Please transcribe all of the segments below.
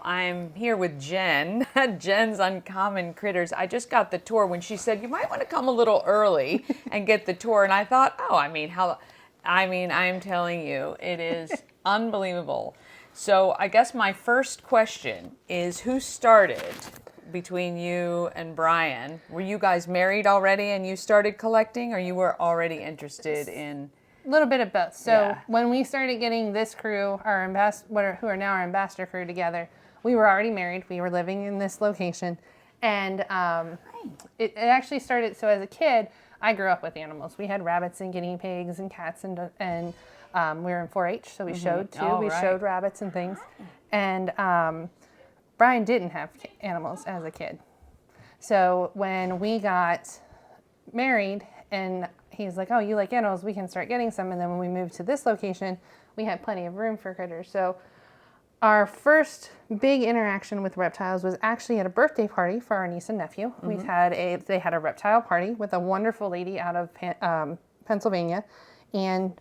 I'm here with Jenn, Jenn's Uncommon Critters. I just got the tour when she said, you might want to come a little early and get the tour. And I thought, I'm telling you, it is unbelievable. So I guess my first question is, who started between you and Brian? Were you guys married already and you started collecting, or you were already interested in? A little bit of both. So when we started getting this crew, who are now our ambassador crew together, we were already married. We were living in this location. And it actually started, so as a kid, I grew up with animals. We had rabbits and guinea pigs and cats, and we were in 4-H, so we showed too. Oh, we showed rabbits and things. And Brian didn't have animals as a kid. So when we got married, and he's like, oh, you like animals, we can start getting some. And then when we moved to this location, we had plenty of room for critters. So our first big interaction with reptiles was actually at a birthday party for our niece and nephew. They had a reptile party with a wonderful lady out of Pennsylvania. And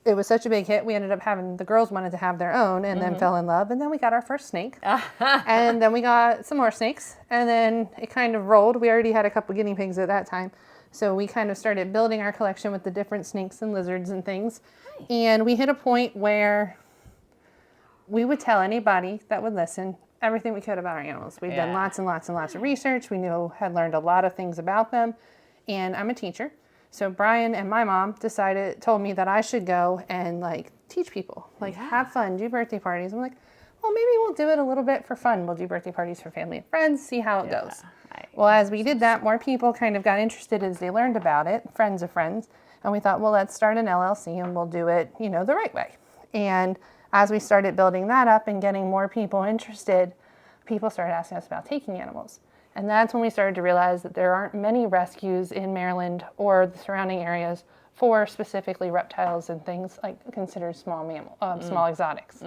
it was such a big hit, we ended up the girls wanted to have their own, and then fell in love. And then we got our first snake. And then we got some more snakes. And then it kind of rolled. We already had a couple guinea pigs at that time. So we kind of started building our collection with the different snakes and lizards and things. And we hit a point where we would tell anybody that would listen everything we could about our animals. We'd done lots and lots and lots of research. We had learned a lot of things about them. And I'm a teacher. So Brian and my mom told me that I should go and teach people, have fun, do birthday parties. I'm like, well, maybe we'll do it a little bit for fun. We'll do birthday parties for family and friends, see how it goes. Well, as we did that, more people kind of got interested as they learned about it, friends of friends. And we thought, well, let's start an LLC and we'll do it, the right way. And as we started building that up and getting more people interested, people started asking us about taking animals. And that's when we started to realize that there aren't many rescues in Maryland or the surrounding areas for specifically reptiles and things considered small exotics.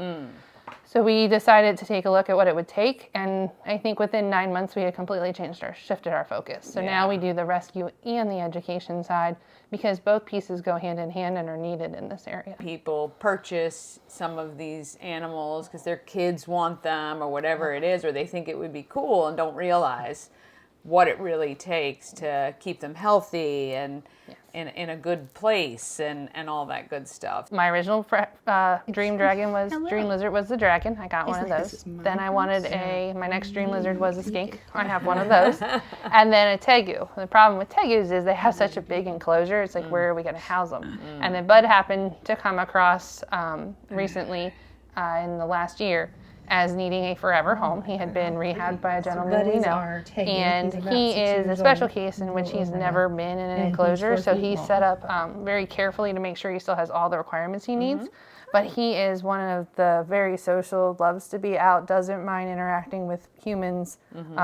So we decided to take a look at what it would take, and I think within 9 months we had completely shifted our focus. So now we do the rescue and the education side, because both pieces go hand in hand and are needed in this area. People purchase some of these animals because their kids want them or whatever it is, or they think it would be cool and don't realize what it really takes to keep them healthy and in a good place and all that good stuff. My original dream lizard was the dragon. I got one of those. Then I wanted my next dream lizard was a skink. I have one of those. And then a tegu. The problem with tegus is they have such a big enclosure. It's where are we going to house them? And then Bud happened to come across recently in the last year as needing a forever home. He had been rehabbed by a gentleman we know, and he is a special case in which he's never been in an enclosure, so he's set up very carefully to make sure he still has all the requirements he needs. But he is one of the very social, loves to be out, doesn't mind interacting with humans,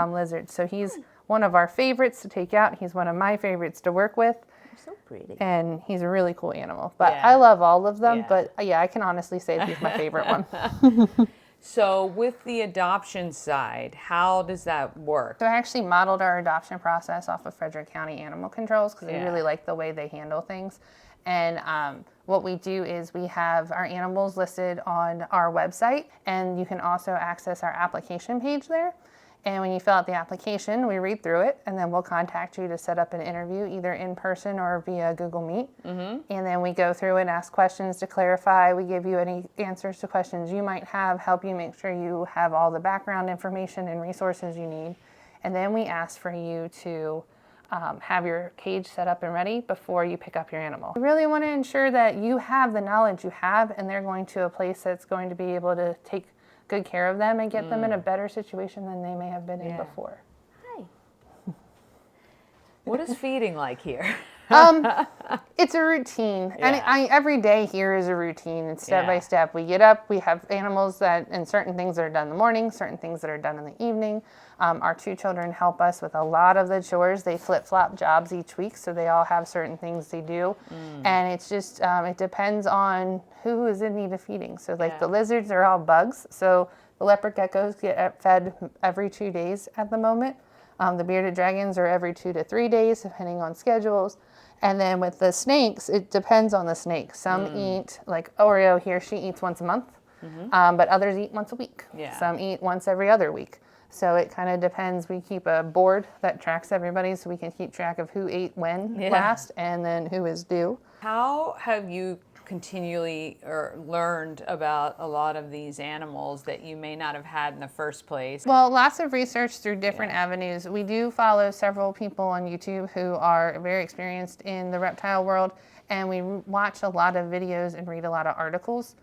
lizards. So he's one of our favorites to take out. He's one of my favorites to work with. So pretty. And he's a really cool animal. But I love all of them, but I can honestly say he's my favorite one. So with the adoption side, how does that work? So I actually modeled our adoption process off of Frederick County Animal Controls because I really like the way they handle things. And what we do is we have our animals listed on our website, and you can also access our application page there. And when you fill out the application, we read through it, and then we'll contact you to set up an interview, either in person or via Google Meet. And then we go through and ask questions to clarify. We give you any answers to questions you might have, help you make sure you have all the background information and resources you need. And then we ask for you to have your cage set up and ready before you pick up your animal. We really want to ensure that you have the knowledge you have, and they're going to a place that's going to be able to take good care of them and get them in a better situation than they may have been in before. Hi. What is feeding like here? It's a routine. And every day here is a routine. It's step by step. We get up, we have animals and certain things that are done in the morning, certain things that are done in the evening. Our 2 children help us with a lot of the chores. They flip-flop jobs each week, so they all have certain things they do. And it's just, it depends on who is in need of feeding. So the lizards are all bugs. So the leopard geckos get fed every 2 days at the moment. The bearded dragons are every 2 to 3 days, depending on schedules. And then with the snakes, it depends on the snake. Some eat, like Oreo here, she eats once a month. but others eat once a week. Yeah. Some eat once every other week. So it kind of depends. We keep a board that tracks everybody so we can keep track of who ate when last and then who is due. How have you continually or learned about a lot of these animals that you may not have had in the first place? Well, lots of research through different avenues. We do follow several people on YouTube who are very experienced in the reptile world, and we watch a lot of videos and read a lot of articles.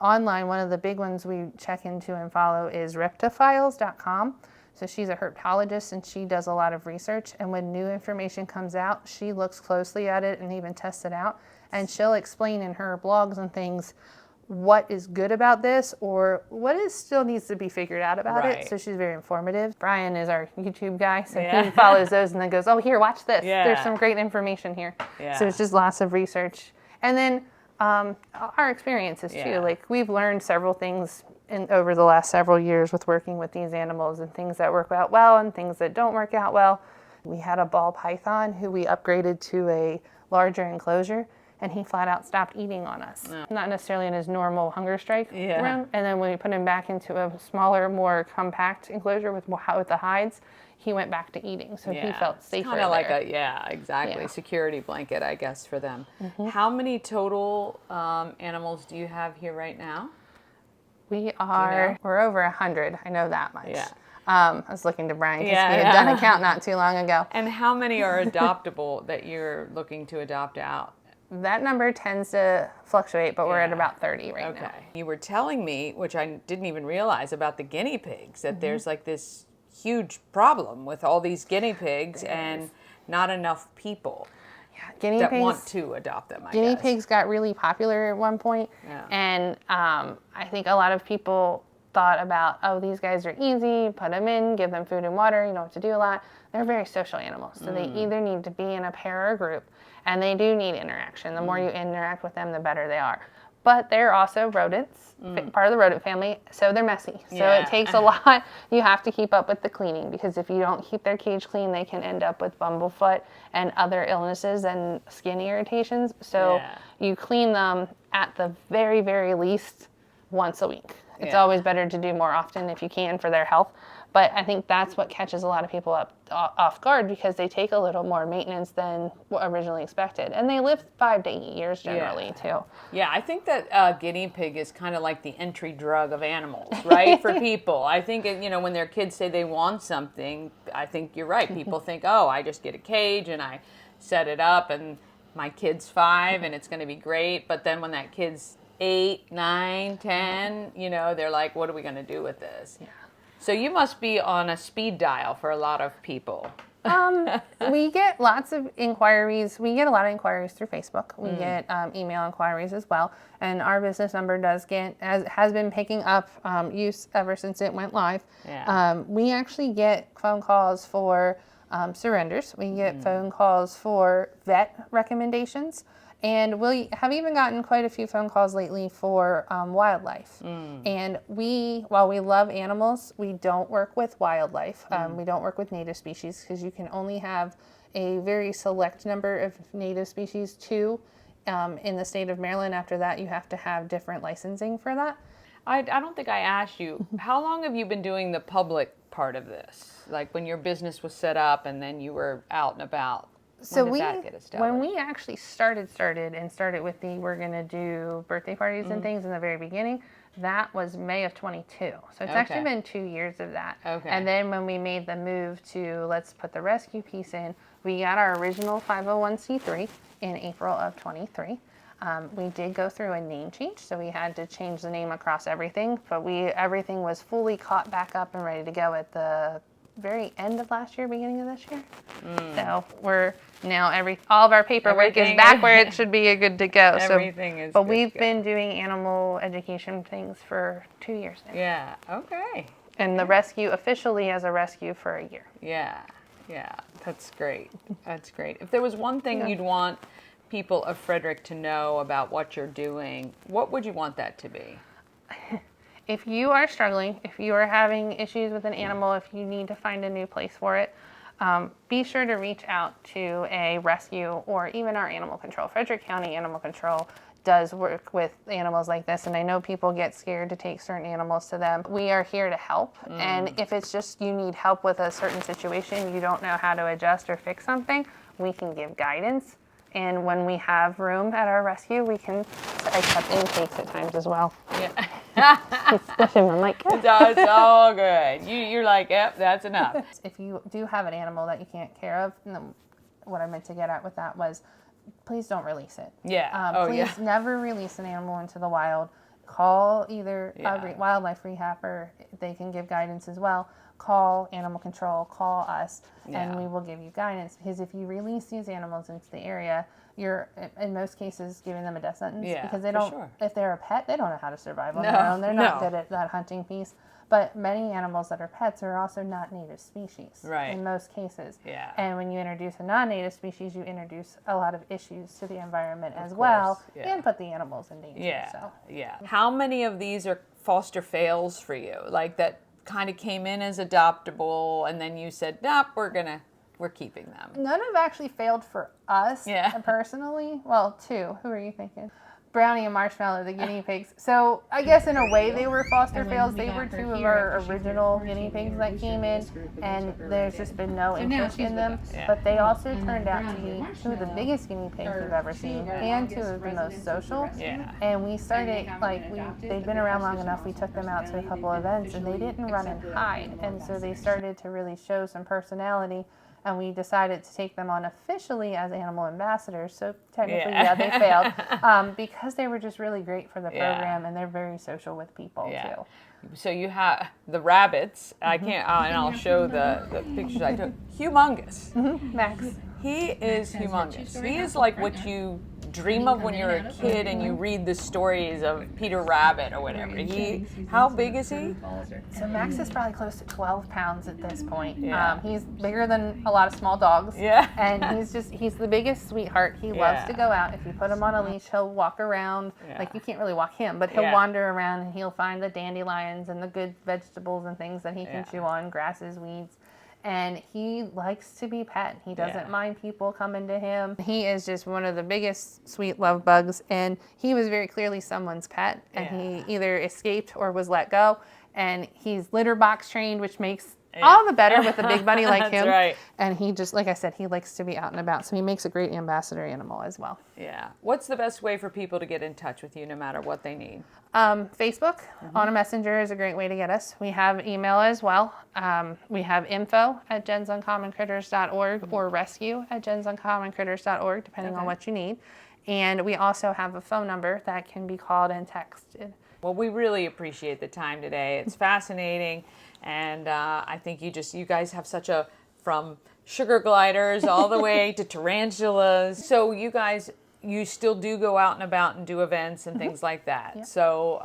Online, one of the big ones we check into and follow is reptophiles.com. So she's a herpetologist and she does a lot of research, and when new information comes out, she looks closely at it and even tests it out, and she'll explain in her blogs and things what is good about this or what is still needs to be figured out about it. So she's very informative. Brian is our YouTube guy, so he follows those and then goes, oh, here, watch this. There's some great information here. So it's just lots of research. And then our experiences too. Like we've learned several things over the last several years with working with these animals, and things that work out well and things that don't work out well. We had a ball python who we upgraded to a larger enclosure, and he flat out stopped eating on us. Not necessarily in his normal hunger strike room. And then when we put him back into a smaller, more compact enclosure with the hides, he went back to eating. So he felt safer. Kind of like a security blanket, I guess, for them. How many total animals do you have here right now? We're over 100. I know that much. I was looking to Brian because he had done a count not too long ago. And how many are adoptable that you're looking to adopt out? That number tends to fluctuate, but we're at about 30 right now. You were telling me, which I didn't even realize, about the guinea pigs, that there's like this huge problem with all these guinea pigs and not enough people that want to adopt them, I Guinea guess. pigs got really popular at one point, and I think a lot of people thought about, oh, these guys are easy, put them in, give them food and water, you don't have to do a lot. They're very social animals, so they either need to be in a pair or a group, and they do need interaction. The more you interact with them, the better they are. But they're also rodents, part of the rodent family, so they're messy. So it takes a lot. You have to keep up with the cleaning, because if you don't keep their cage clean, they can end up with bumblefoot and other illnesses and skin irritations. So you clean them at the very, very least once a week. It's always better to do more often if you can for their health. But I think that's what catches a lot of people off guard, because they take a little more maintenance than originally expected. And they live 5 to 8 years generally, too. Yeah, I think that guinea pig is kind of like the entry drug of animals, right, for people. I think, when their kids say they want something, I think you're right. People think, oh, I just get a cage and I set it up and my kid's 5 and it's going to be great. But then when that kid's 8, 9, 10, they're like, what are we going to do with this? So you must be on a speed dial for a lot of people. We get lots of inquiries. We get a lot of inquiries through Facebook. We get email inquiries as well. And our business number has been picking up use ever since it went live. We actually get phone calls for surrenders. We get phone calls for vet recommendations. And we have even gotten quite a few phone calls lately for wildlife. And while we love animals, we don't work with wildlife. We don't work with native species, because you can only have a very select number of native species in the state of Maryland. After that, you have to have different licensing for that. I don't think I asked you, how long have you been doing the public part of this? Like when your business was set up and then you were out and about? So when we actually started with we're going to do birthday parties and things in the very beginning, that was May of 22. So it's actually been 2 years of that. And then when we made the move to let's put the rescue piece in, we got our original 501c3 in April of 23. We did go through a name change, so we had to change the name across everything, but everything was fully caught back up and ready to go at the very end of last year, beginning of this year. So we're now all of our paperwork is back where it should be good to go. Everything is but we've been doing animal education things for 2 years now. Yeah, okay. And the rescue officially as a rescue for a year. Yeah, that's great. That's great. If there was one thing you'd want people of Frederick to know about what you're doing, what would you want that to be? If you are struggling, if you are having issues with an animal, if you need to find a new place for it, be sure to reach out to a rescue or even our animal control. Frederick County Animal Control does work with animals like this, and I know people get scared to take certain animals to them. We are here to help, and if it's just you need help with a certain situation, you don't know how to adjust or fix something, we can give guidance. And when we have room at our rescue, we can accept intakes at times as well. Yeah. He's squishing my mic. It's all good. You're like, yep, that's enough. If you do have an animal that you can't care of, and what I meant to get at with that was, please don't release it. Yeah. Please never release an animal into the wild. Call either a wildlife rehabber. They can give guidance as well. Call animal control, call us, and we will give you guidance. Because if you release these animals into the area, you're in most cases giving them a death sentence. Yeah, because they don't. sure. If they're a pet, they don't know how to survive on their own. They're not good at that hunting piece. But many animals that are pets are also not native species. Right. In most cases. Yeah. And when you introduce a non-native species, you introduce a lot of issues to the environment as well, and put the animals in danger. Yeah. How many of these are foster fails for you? Like that kind of came in as adoptable, and then you said, nope, we're keeping them. None have actually failed for us personally. Well, 2. Who are you thinking? Brownie and Marshmallow, the guinea pigs. So I guess in a way they were foster fails. They were 2 of our original guinea pigs that came in, and there's just been no interest in them. But they also turned out to be 2 of the biggest guinea pigs we've ever seen, and 2 of the most social. And we started, they'd been around long enough, we took them out to a couple events, and they didn't run and hide. And so they started to really show some personality. And we decided to take them on officially as animal ambassadors. So technically, they failed because they were just really great for the program, and they're very social with people too. So you have the rabbits. I can't, and I'll show the pictures I took. Humongous. Max. He is humongous. He is like what you dream of when you're a kid and you read the stories of Peter Rabbit or whatever. How big is he? So Max is probably close to 12 pounds at this point. He's bigger than a lot of small dogs. And he's the biggest sweetheart. He loves to go out. If you put him on a leash, he'll walk around. Like, you can't really walk him, but he'll wander around, and he'll find the dandelions and the good vegetables and things that he can chew on, grasses, weeds. And he likes to be pet. He doesn't mind people coming to him. He is just one of the biggest sweet love bugs, and he was very clearly someone's pet, and he either escaped or was let go. And he's litter box trained, which makes all the better with a big buddy like him. That's right. And he just, like I said, he likes to be out and about, so he makes a great ambassador animal as well. Yeah. What's the best way for people to get in touch with you no matter what they need? Facebook on a messenger is a great way to get us. We have email as well. We have info@jensuncommoncritters.org or rescue@jensuncommoncritters.org, depending on what you need. And we also have a phone number that can be called and texted. Well, we really appreciate the time today. It's fascinating, and I think you guys have from sugar gliders all the way to tarantulas. So you still do go out and about and do events and things like that. So,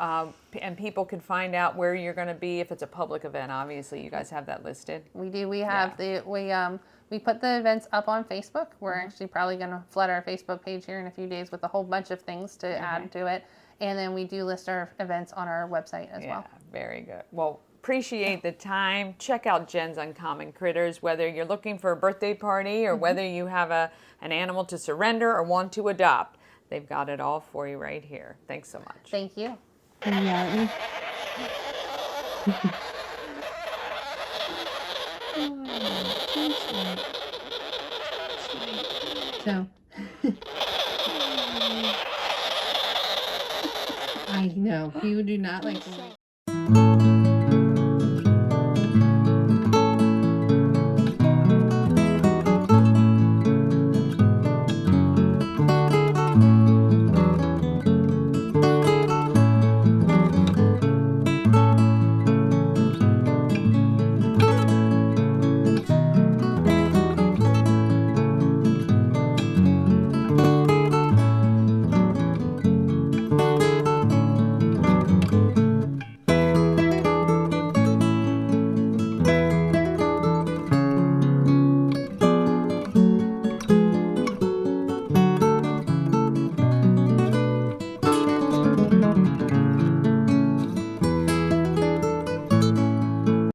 and people can find out where you're going to be if it's a public event. Obviously, you guys have that listed. We do. We have we put the events up on Facebook. We're actually probably going to flood our Facebook page here in a few days with a whole bunch of things to add to it. And then we do list our events on our website as well. Very good. Well, appreciate the time. Check out Jenn's Uncommon Critters, whether you're looking for a birthday party or whether you have an animal to surrender or want to adopt. They've got it all for you right here. Thanks so much. Thank you. So, I know, you do not like to wait.